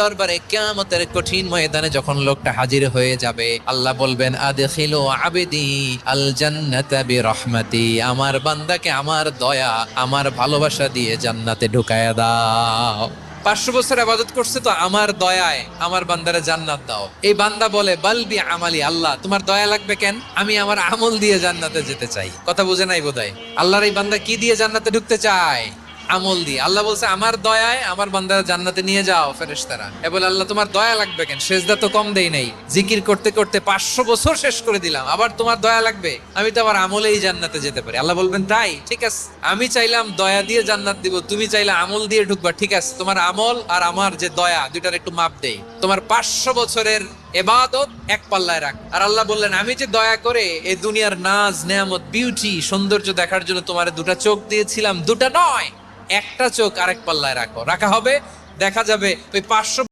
দরবারে কিয়ামতের কঠিন ময়দানে যখন লোকটা হাজির হয়ে যাবে, আল্লাহ বলবেন আদখিলু আবদি আল জান্নাতা বিরহমাতি, আমার বান্দাকে আমার দয়া আমার ভালোবাসা দিয়ে জান্নাতে ঢুকায়া দাও। 500 বছর ইবাদত করছে তো আমার দয়ায় আমার বান্দারে জান্নাত দাও। এই বান্দা বলে বালবি আমালি, আল্লাহ তোমার দয়া লাগবে কেন, আমি আমার আমল দিয়ে জান্নাতে যেতে চাই। কথা বুঝে নাই বোধহয়। আল্লাহর এই বান্দা কি দিয়ে জান্নাতে ঢুকতে চায়? আমল দিয়ে। আল্লাহ বলছে আমার দয়ায় আমার বান্দারা জান্নাতে নিয়ে যাও ফেরেশতারা। এ বলে আল্লাহ তোমার দয়া লাগবে কেন, সেজদা তো কম দেই নাই, জিকির করতে করতে 500 বছর শেষ করে দিলাম, আবার তোমার দয়া লাগবে? আমি তো আমার আমলেই জান্নাতে যেতে পারি। আল্লাহ বলবেন তাই, ঠিক আছে, আমি চাইলাম দয়া দিয়ে জান্নাত দিব, তুমি চাইলে আমল দিয়ে ঢুকবা, ঠিক আছে, তোমার আমল আর আমার যে দয়া দুইটার একটু মাপ দেই। তোমার 500 বছরের এবাদত এক পাল্লায় রাখ। আর আল্লাহ বললেন আমি যে দয়া করে এই দুনিয়ার নাজ নেয়ামত বিউটি সৌন্দর্য দেখার জন্য তোমার দুটা চোখ দিয়েছিলাম, দুটা নয় একটা চোখ আরেক পাল্লায় রাখো, রাখা হবে। দেখা যাবে ওই 500